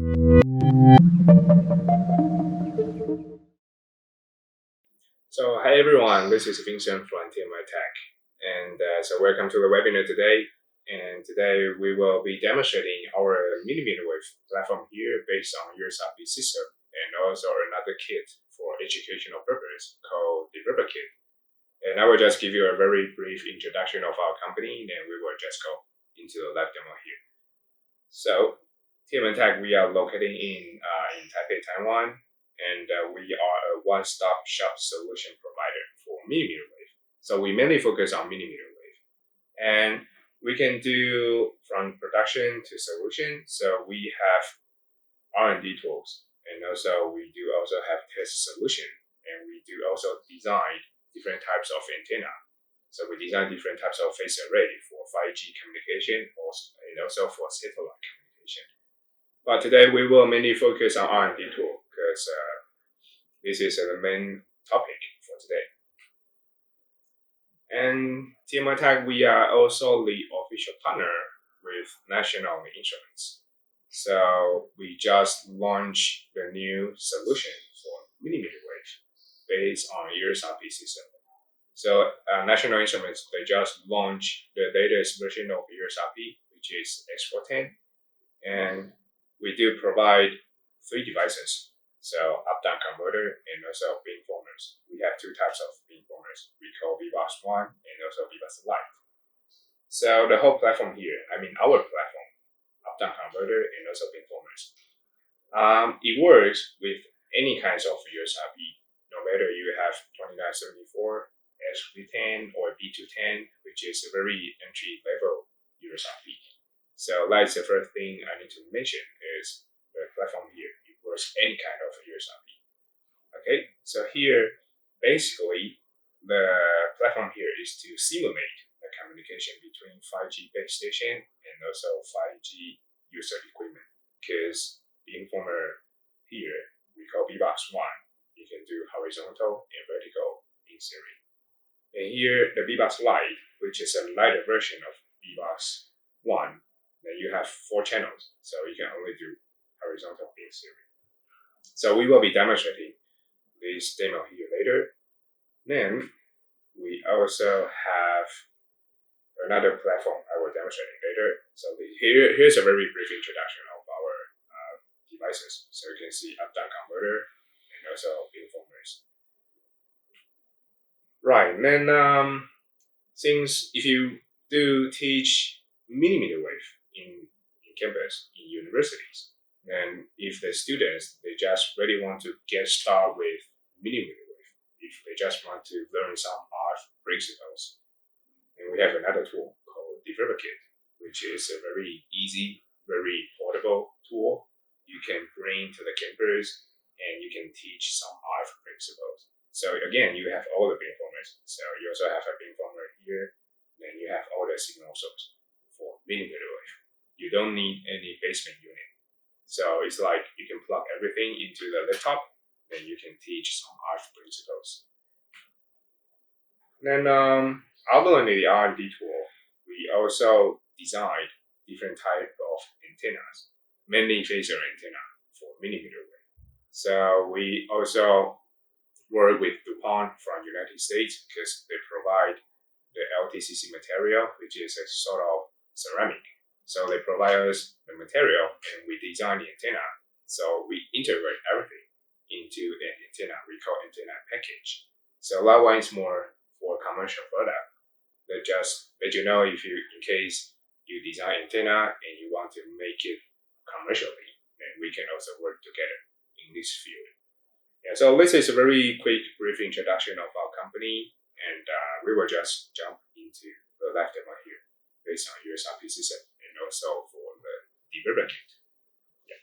So, hi everyone, this is Vincent from TMYTEK, and so welcome to the webinar today. And today we will be demonstrating our mmWave platform here based on USB system and also another kit for educational purpose called the Rubber Kit. And I will just give you a very brief introduction of our company, then we will just go into the live demo here. So, TMYTEK, we are located in Taipei, Taiwan, and we are a one-stop shop solution provider for mmWave. So we mainly focus on mmWave, and we can do from production to solution. So we have R&D tools, and also we do also have test solution, and we do also design different types of antenna. So we design different types of phase array for 5G communication, and also for satellite communication. But today we will mainly focus on R&D tool because this is the main topic for today. And TMYTEK, we are also the official partner with National Instruments. So we just launched the new solution for mmWave based on USB system. So National Instruments, they just launched the latest version of USB, which is X410, and we do provide 3 devices. So up-down converter and also beamformers. We have 2 types of beamformers. We call VBox1 and also VBox Lite. So the whole platform here, our platform, up-down converter and also beamformers. It works with any kinds of USB, no matter you have 2974, S310 or B210, which is a very entry-level USB. So that's the first thing I need to mention is the platform here. It works any kind of USB. Okay, so here, basically, the platform here is to simulate the communication between 5G base station and also 5G user equipment. Because the beamformer here, we call VBox1, you can do horizontal and vertical in series. And here, the VBox Lite, which is a lighter version of VBox1, then you have 4 channels, so you can only do horizontal in series. So we will be demonstrating this demo here later. Then we also have another platform I will demonstrate later. So here's a very brief introduction of our devices. So you can see up-down converter and also beamformers. Right, and then since if you do teach mmWave in campus, in universities, and if the students, they just really want to get started with mmWave, if they just want to learn some art principles, and we have another tool called the Rubber Kit, which is a very easy, very portable tool you can bring to the campus, and you can teach some art principles. So again, you have all the beamformers. So you also have a beamformer here, then you have all the signal source for mmWave. You don't need any basement unit. So it's like you can plug everything into the laptop, then you can teach some art principles. Then other than the R&D tool, we also designed different type of antennas, mainly phaser antenna for mmWave. So we also work with DuPont from United States because they provide the LTCC material, which is a sort of ceramic. So they provide us the material and we design the antenna. So we integrate everything into the antenna. We call antenna package. So that one is more for commercial product. They just let you know if you, in case you design antenna and you want to make it commercially, then we can also work together in this field. Yeah, so this is a very quick, brief introduction of our company, and we will just jump into the live demo here based on USB system and also for the Rubber Kit. Yeah.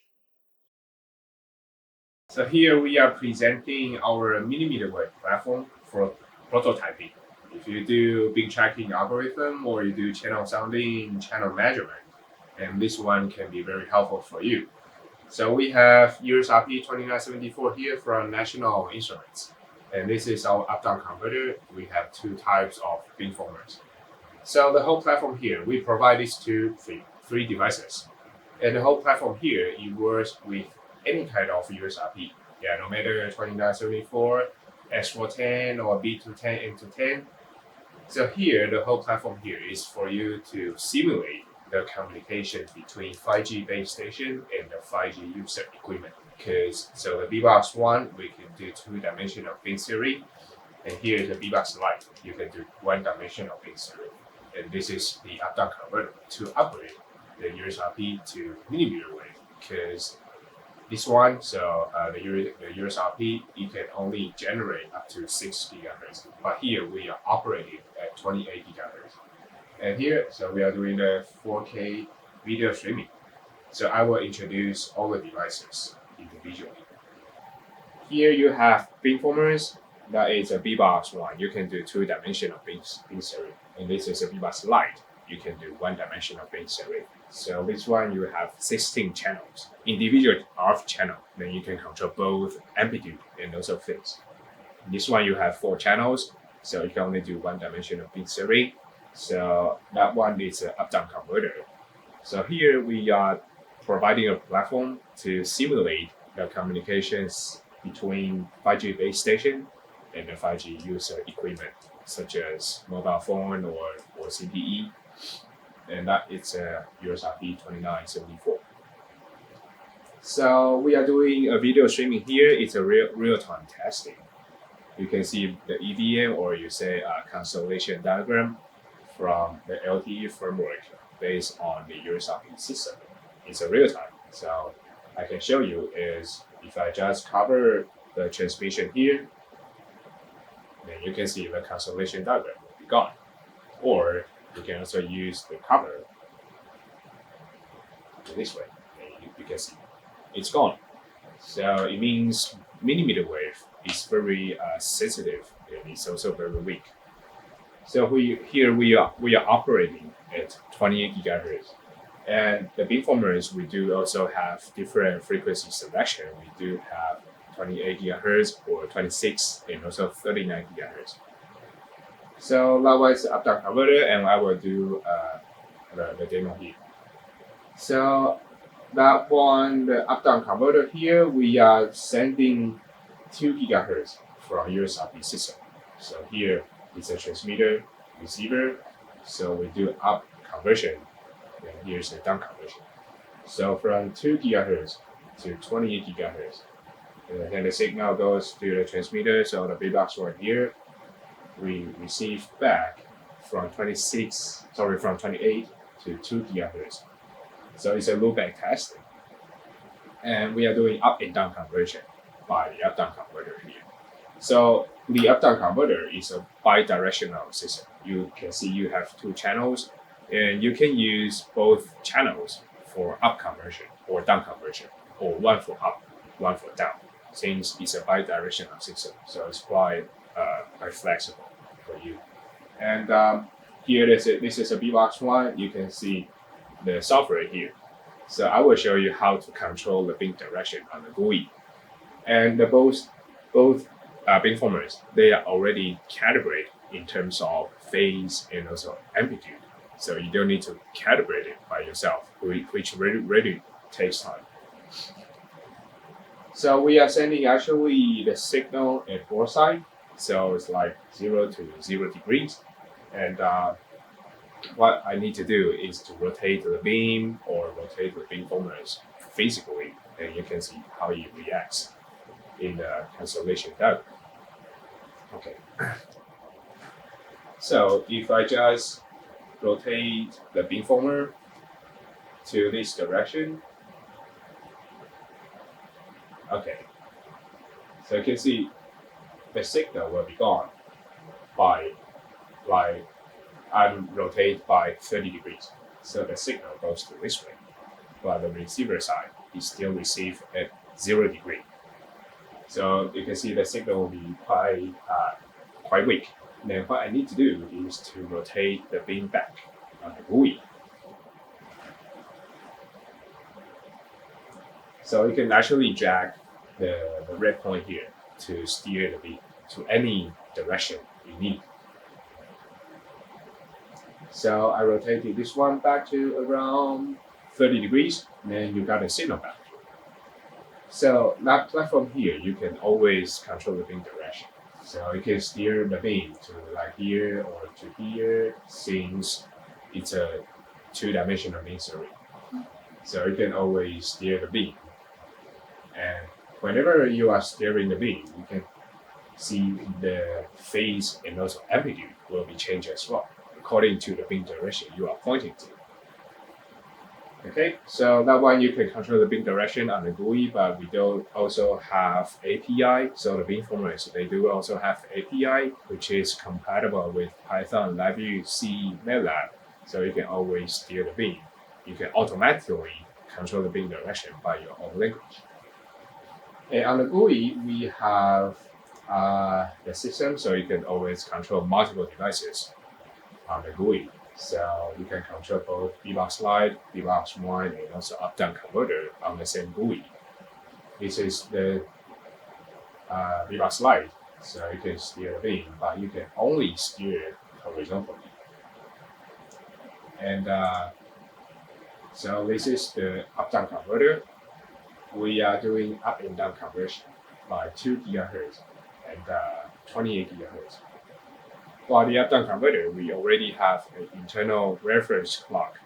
So here we are presenting our mmWave platform for prototyping. If you do big tracking algorithm or you do channel sounding, channel measurement, and this one can be very helpful for you. So we have USB 2974 here from National Instruments. And this is our up-down converter. We have 2 types of beamformers. So the whole platform here, we provide these 3 devices. And the whole platform here, it works with any kind of USRP. Yeah, no matter 2974, S410 or B210, M210. So here, the whole platform here is for you to simulate the communication between 5G base station and the 5G user equipment. So the BBox one, we can do 2-dimensional pin series, and here is the BBox Lite. You can do 1-dimensional pin series, and this is the up-down converter to upgrade the USRP to mmWave. Because this one, the USRP, it can only generate up to 6 gigahertz, but here we are operating at 28 gigahertz. And here, so we are doing the 4K video streaming. So I will introduce all the devices individually. Here you have beamformers. That is a BBox one. You can do 2-dimensional beam series. And this is a BBox Lite. You can do 1-dimensional beam series. So this one you have 16 channels, individual RF channel. Then you can control both amplitude and also phase. This one you have 4 channels, so you can only do 1-dimensional beam series. So that one is an up-down converter. So here we are providing a platform to simulate the communications between 5G base station and the 5G user equipment, such as mobile phone or CPE. And that is a USRP 2974. So we are doing a video streaming here. It's a real-time testing. You can see the EVM, or you say a constellation diagram from the LTE framework based on the USRP system. It's a real time. So I can show you is if I just cover the transmission here, then you can see the constellation diagram will be gone. Or you can also use the cover this way, and you can see it's gone. So it means mmWave is very sensitive, and it's also very weak. So we are operating at 28 gigahertz, and the beamformers we do also have different frequency selection. We do have 28 gigahertz or 26 and also 39 gigahertz. So likewise, the up-down converter, and I will do the demo here. So that one, the up-down converter here, we are sending 2 gigahertz from USRP system. So here is a transmitter, receiver. So we do up conversion, and here's the down conversion. So from 2 gigahertz to 28 gigahertz, and then the signal goes to the transmitter. So the big box right here, we receive back from 28 to 2 gigahertz. So it's a loopback testing. And we are doing up and down conversion by the up-down converter here. So the up-down converter is a bi-directional system. You can see you have 2 channels, and you can use both channels for up conversion or down conversion, or one for up, one for down, since it's a bi-directional system. So it's quite flexible for you. And here this is a BBox one. You can see the software here. So I will show you how to control the beam direction on the GUI. And both beamformers, they are already calibrated in terms of phase and also amplitude. So you don't need to calibrate it by yourself, which really takes time. So we are sending actually the signal at both sides. So it's like 0 to 0 degrees. And what I need to do is to rotate the beam or rotate the beamformers physically, and you can see how it reacts in the constellation diagram. Okay. So if I just rotate the beamformer to this direction, okay. So you can see the signal will be gone by I'm rotate by 30 degrees. So the signal goes to this way, but the receiver side is still received at 0 degree. So you can see the signal will be quite weak. Then what I need to do is to rotate the beam back on the GUI. So you can actually drag the red point here to steer the beam to any direction you need. So I rotated this one back to around 30 degrees, then you got a signal back. So that platform here, you can always control the beam direction. So you can steer the beam to like here or to here, since it's a two-dimensional masonry. So you can always steer the beam. And whenever you are steering the beam, you can see the phase and also amplitude will be changed as well, according to the beam direction you are pointing to. Okay, so that one you can control the beam direction on the GUI, but we do also have API. So the beamformers, they do also have API, which is compatible with Python, LabVIEW, C, MATLAB. So you can always steer the beam. You can automatically control the beam direction by your own language. And on the GUI, we have the system, so you can always control multiple devices on the GUI. So you can control both VBox Lite, VBox One, and also up-down converter on the same GUI. This is the VBox Lite, so you can steer the beam, but you can only steer horizontally. And so this is the up-down converter. We are doing up and down conversion by 2 GHz and 28 GHz. For the up-down converter, we already have an internal reference clock,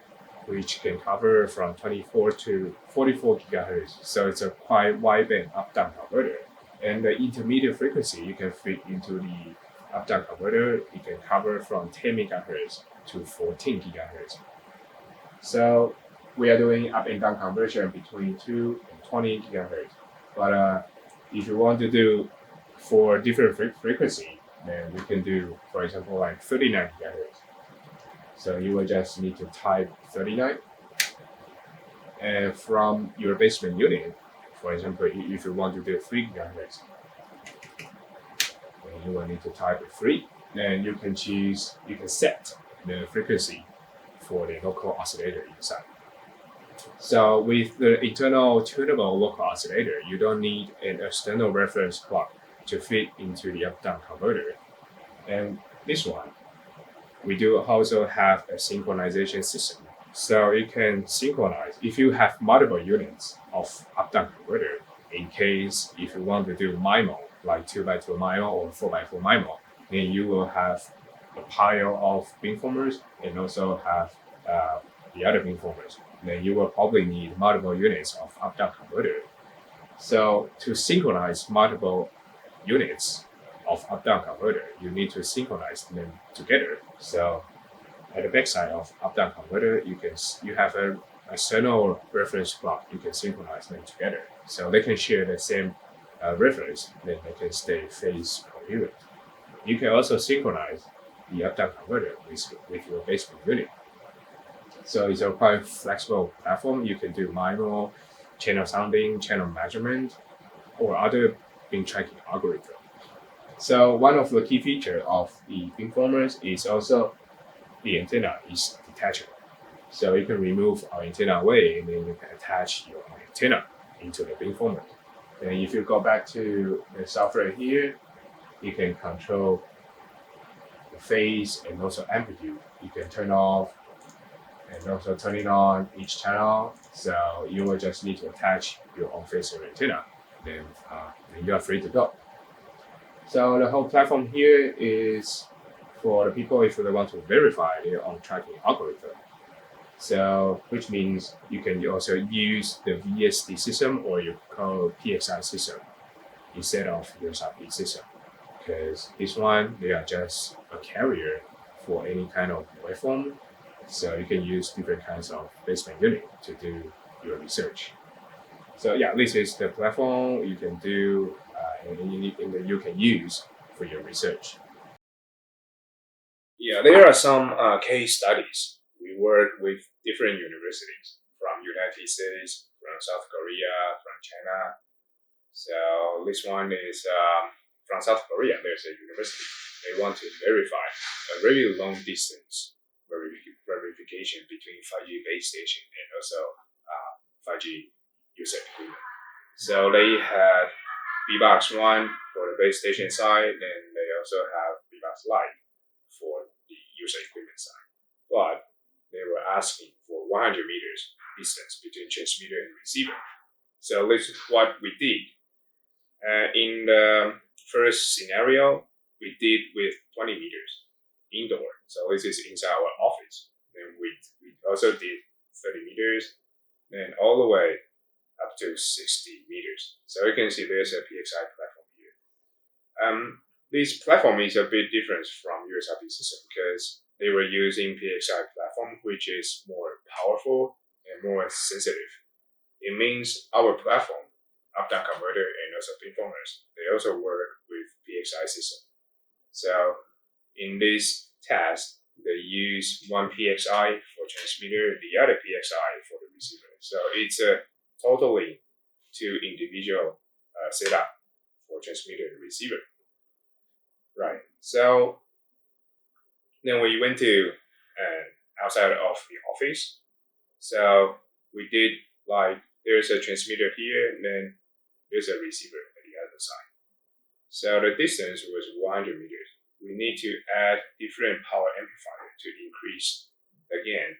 which can cover from 24 to 44 GHz. So it's a quite wideband up-down converter. And the intermediate frequency you can fit into the up-down converter, it can cover from 10 MHz to 14 GHz. So we are doing up and down conversion between 2 and 20 GHz. But if you want to do for different frequency, then we can do, for example, like 39 GHz. So you will just need to type 39. And from your basement unit, for example, if you want to do 3 GHz, then you will need to type 3. Then you can set the frequency for the local oscillator inside. So with the internal tunable local oscillator, you don't need an external reference clock to fit into the up-down converter. And this one, we do also have a synchronization system. So you can synchronize if you have multiple units of up-down converter, in case if you want to do MIMO, like 2x2 MIMO or 4x4 MIMO, then you will have a pile of beamformers and also have the other beamformers. Then you will probably need multiple units of up-down converter. So to synchronize multiple units of up-down converter, you need to synchronize them together. So at the backside of up-down converter, you have an external reference clock. You can synchronize them together, so they can share the same reference. Then they can stay phase coherent. You can also synchronize the up-down converter with your basement unit. So it's a quite flexible platform. You can do MIMO, channel sounding, channel measurement, or other beam tracking algorithm. So one of the key features of the beamformers is also the antenna is detachable. So you can remove our antenna away and then you can attach your antenna into the beamformer. And if you go back to the software here, you can control the phase and also amplitude. You can turn off and also turn it on each channel. So you will just need to attach your own phaser antenna. Then you are free to go. So the whole platform here is for the people if they want to verify their own tracking algorithm. So which means you can also use the VSD system or you call PXI system instead of the SRP system. Because this one, they are just a carrier for any kind of waveform. So you can use different kinds of basement unit to do your research. So yeah, this is the platform you can do and you can use for your research. Yeah, there are some case studies. We work with different universities from United States, from South Korea, from China. So this one is from South Korea. There's a university. They want to verify a very long distance verification between 5G base station and also 5G user equipment. So they had VBox One for the base station side, and they also have VBox Lite for the user equipment side. But they were asking for 100 meters distance between transmitter and receiver. So this is what we did. In the first scenario, we did with 20 meters indoor. So this is inside our office. Then we also did 30 meters, then all the way up to 60 meters. So you can see there's a PXI platform here. This platform is a bit different from USRP system because they were using PXI platform, which is more powerful and more sensitive. It means our platform, up-down converter, and also beamformers, they also work with PXI system. So in this test, they use one PXI for transmitter, the other PXI for the receiver. So it's a totally two individual setup for transmitter and receiver. Right. So then we went to outside of the office. So we did like there's a transmitter here, and then there's a receiver at the other side. So the distance was 100 meters. We need to add different power amplifier to increase the gain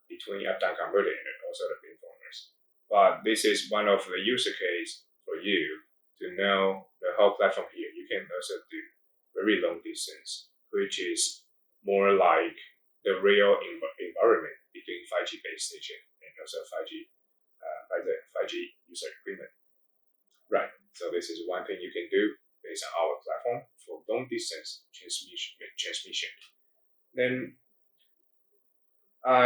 between up-down converter and also the beamformers. But this is one of the use case for you to know the whole platform here. You can also do very long distance, which is more like the real environment between 5G base station and also 5G user equipment. Right. So this is one thing you can do based on our platform for long distance transmission. Then,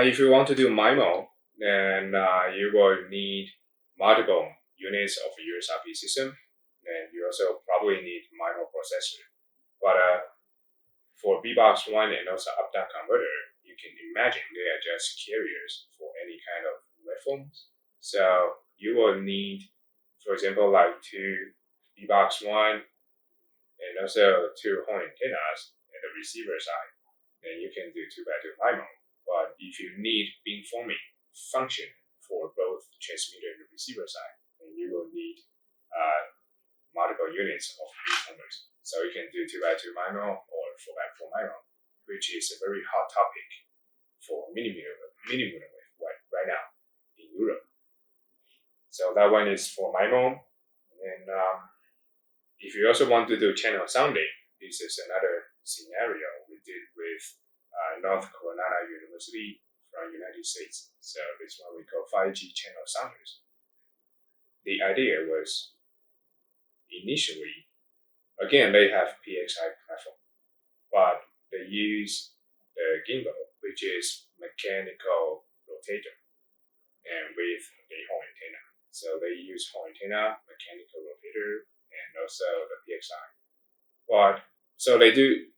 if you want to do MIMO, then you will need multiple units of USRP system. Then you also probably need MIMO processor. But for BBox 1 and also up-down converter, you can imagine they are just carriers for any kind of waveforms. So you will need, for example, like two BBox 1 and also two horn antennas at the receiver side. Then you can do 2x2 MIMO. But if you need beamforming function for both transmitter and the receiver side, then you will need multiple units of beamformers. So you can do 2x2 MIMO or 4x4 MIMO, which is a very hot topic for mmWave right now in Europe. So that one is for MIMO. And if you also want to do channel sounding, this is another scenario we did with North Carolina University from United States. So this one we call 5G channel sounders. The idea was initially, again, they have PXI platform, but they use the gimbal, which is mechanical rotator, and with the horn antenna. So they use horn antenna, mechanical rotator, and also the PXI. But so they do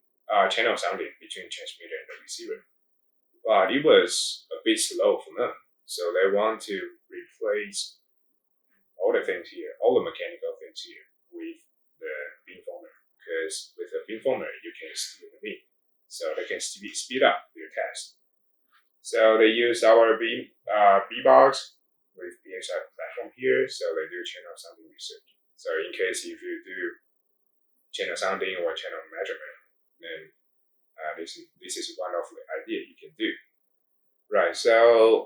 channel sounding between transmitter and the receiver. But it was a bit slow for them. So they want to replace all the things here, all the mechanical things here with the beamformer. Because with the beamformer, you can steer the beam. So they can speed up their test. So they use our BBox with PXI platform here, so they do channel sounding research. So in case if you do channel sounding or channel measurement, then this is one of the idea you can do. Right. So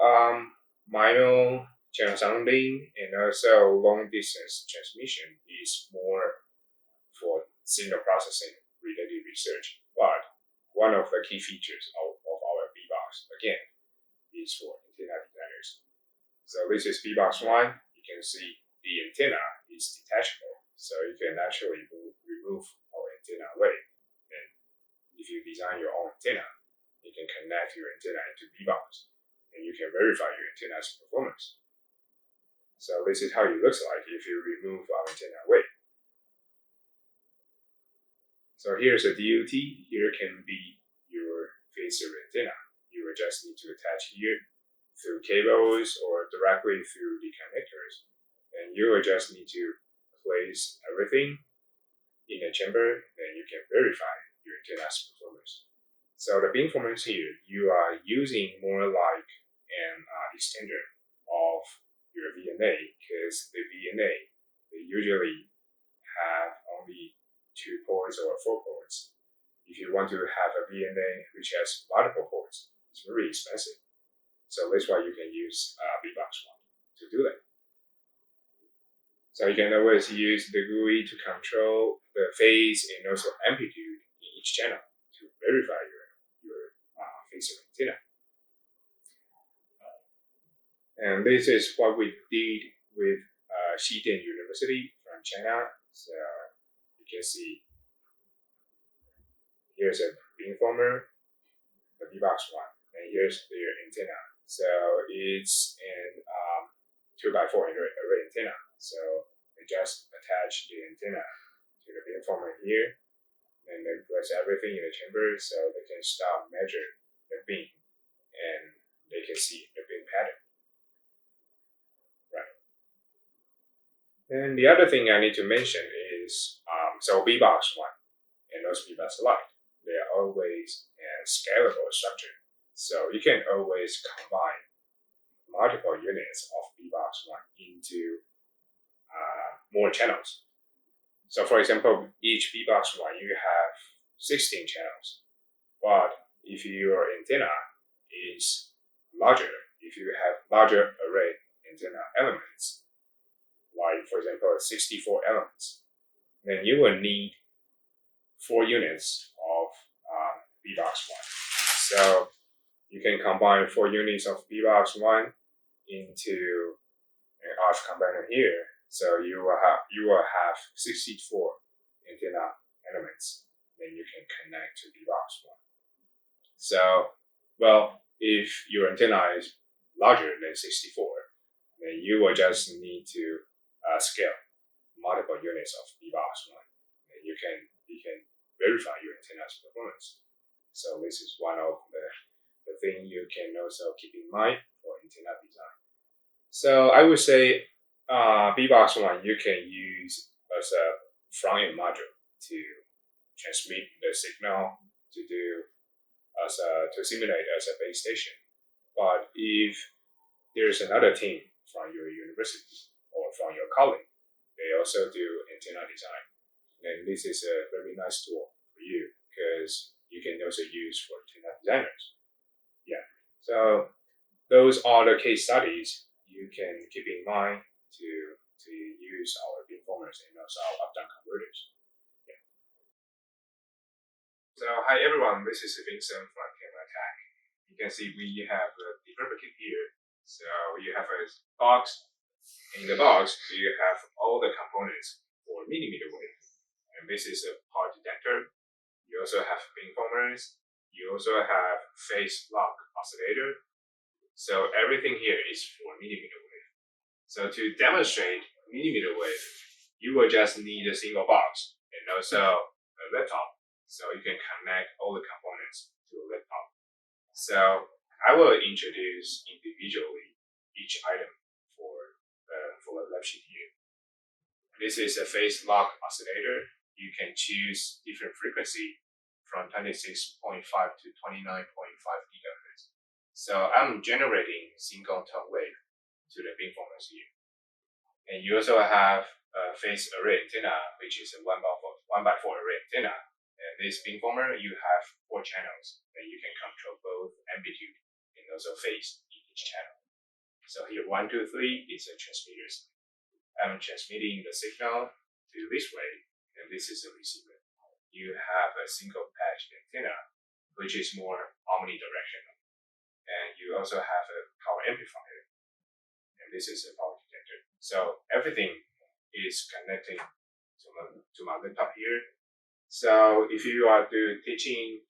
MIMO, channel sounding, and also long distance transmission is more for signal processing related research. But one of the key features of our BBox again is for antenna designers. So this is BBox 1. You can see the antenna is detachable. So you can actually remove our antenna away. And if you design your own antenna, you can connect your antenna into BBox. And you can verify your antenna's performance. So this is how it looks like if you remove our antenna away. So here's a DUT. Here can be your phaser antenna. You will just need to attach here through cables or directly through the connectors. And you will just need to place everything in a chamber, then you can verify your antenna's performance. So the beamformers here, you are using more like an extender of your VNA, because the VNA, they usually have only 2 ports or 4 ports. If you want to have a VNA which has multiple ports, it's very expensive. So that's why you can use use BBox1 to do that. So you can always use the GUI to control the phase and also amplitude in each channel to verify your phase antenna. And this is what we did with Xidian University from China. So you can see here's a beamformer, the BBox1, and here's their antenna. So it's an 2x4 array antenna. So they just attach the antenna to the beamformer here, and then place everything in the chamber so they can start measure the beam and they can see the beam pattern. Right. And the other thing I need to mention is so BBox1 and those BBox Lite, they are always a scalable structure. So you can always combine multiple units of BBox1 into more channels. So for example, each BBox1 you have 16 channels. But if your antenna is larger, if you have larger array antenna elements, like for example 64 elements, then you will need 4 units of BBox1. So you can combine 4 units of BBox1 into an RF combiner here. So you will have 64 antenna elements. Then you can connect to BBox1. So, well, if your antenna is larger than 64, then you will just need to scale multiple units of BBox1. And you can verify your antenna's performance. So this is one of the thing you can also keep in mind for antenna design. So I would say BBox1 you can use as a front-end module to transmit the signal to simulate as a base station. But if there's another team from your university or from your colleague, they also do antenna design, then this is a very nice tool for you because you can also use for antenna designers. Yeah. So those are the case studies you can keep in mind to use our beamformers and also our up-down converters. Yeah. So hi everyone, this is Vincent from TMYTEK. You can see we have the developer kit here. So you have a box. In the box, you have all the components for mmWave. And this is a power detector. You also have beamformers. You also have phase lock oscillator. So everything here is for mmWave. So to demonstrate mmWave, you will just need a single box and also a laptop. So you can connect all the components to a laptop. So I will introduce individually each item for the lab sheet here. This is a phase lock oscillator. You can choose different frequency from 26.5 to 29.5 gigahertz. So I'm generating single tone wave to the beamformers here. And you also have a phase array antenna, which is a 1x4 array antenna. And this beamformer, you have 4 channels that you can control both amplitude and also phase in each channel. So here 1, 2, 3 is a transmitter. I'm transmitting the signal to this way, and this is a receiver. You have a single patch antenna, which is more omnidirectional. And you also have a power amplifier, and this is a power detector. So everything is connected to my laptop here. So if you are teaching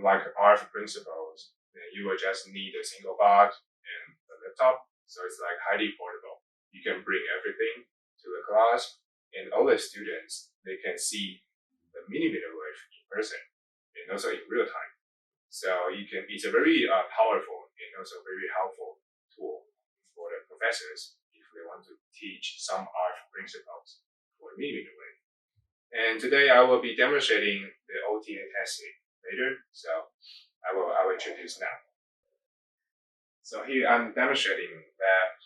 like RF principles, then you will just need a single box and a laptop. So it's like highly portable. You can bring everything to the class, and all the students, they can see the mmWave in person and also in real time. So it's a very powerful and also very helpful tool for the professors if they want to teach some RF principles for mmWave. And today I will be demonstrating the OTA testing later, so I will introduce now. So here I'm demonstrating that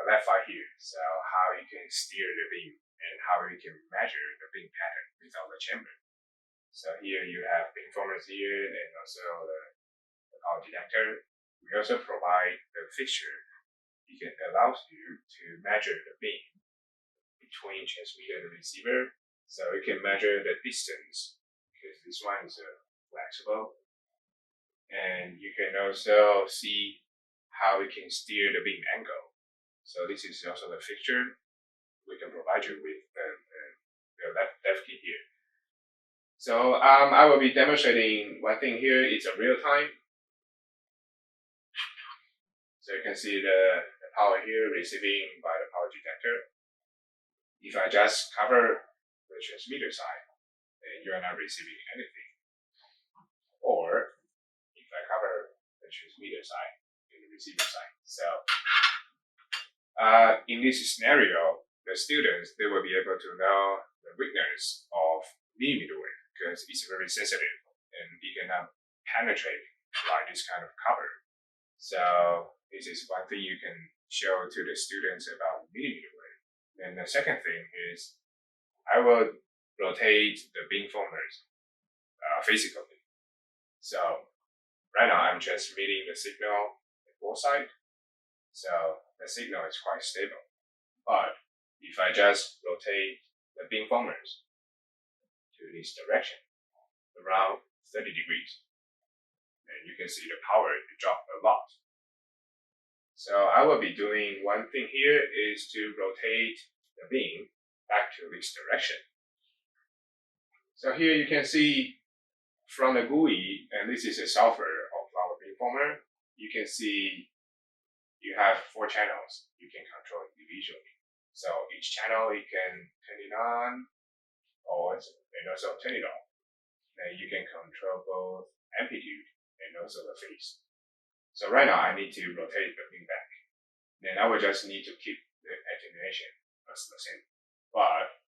left side here, so how you can steer the beam and how you can measure the beam pattern without the chamber. So here you have beamformers here and also the power detector. we also provide the fixture. It allows you to measure the beam between transmitter and receiver, so it can measure the distance because this one is flexible, and you can also see how it can steer the beam angle. So this is also the fixture we can provide you with the left key here. So I will be demonstrating one thing here. It's a real time. So you can see the power here receiving by the power detector. If I just cover the transmitter side, then you are not receiving anything. Or if I cover the transmitter side and the receiver side. So in this scenario, the students, they will be able to know the weakness of mmWave because it's very sensitive and it cannot penetrate like this kind of cover. So this is one thing you can show to the students about mmWave. And the second thing is I will rotate the beamformers physically. So right now I'm transmitting the signal at both sides. So the signal is quite stable. But if I just rotate the beamformers to this direction, around 30 degrees, then you can see the power drop a lot. So I will be doing one thing here is to rotate the beam back to this direction. So here you can see from the GUI, and this is a software of our beamformer, you can see you have 4 channels you can control individually. So each channel you can turn it on and also turn it off. Then you can control both amplitude and also the phase. So right now I need to rotate the beam back. Then I will just need to keep the attenuation as the same, but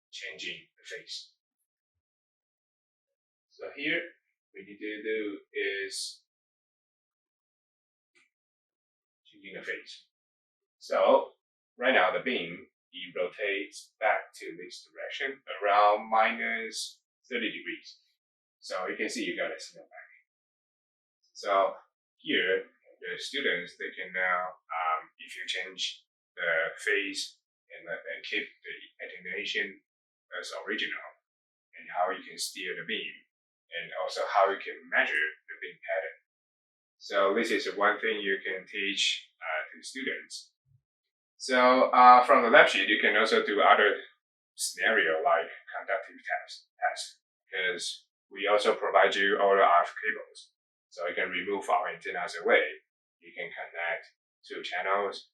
changing the phase. So here we need to do is changing the phase. So right now the beam it rotates back to this direction around minus 30 degrees. So you can see you got a signal back. So here the students they can now if you change the phase and keep the attenuation as original, and how you can steer the beam, and also how you can measure the beam pattern. So this is one thing you can teach to students. So from the lab sheet, you can also do other scenario like conductive test, because we also provide you all the RF cables. So you can remove our antennas away. You can connect 2 channels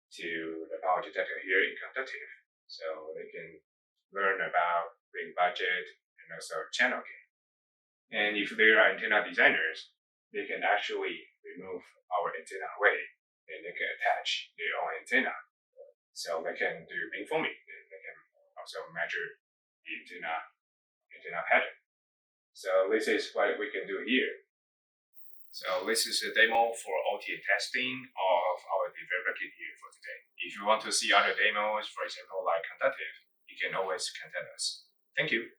to the power detector here in conductive. So they can learn about ring budget and also channel gain. And if they are antenna designers, they can actually remove our antenna away and they can attach their own antenna. So they can do beamforming and they can also measure the antenna pattern. So this is what we can do here. So this is a demo for OTA testing of our developer kit here for today. If you want to see other demos, for example, like conductive, you can always contact us. Thank you.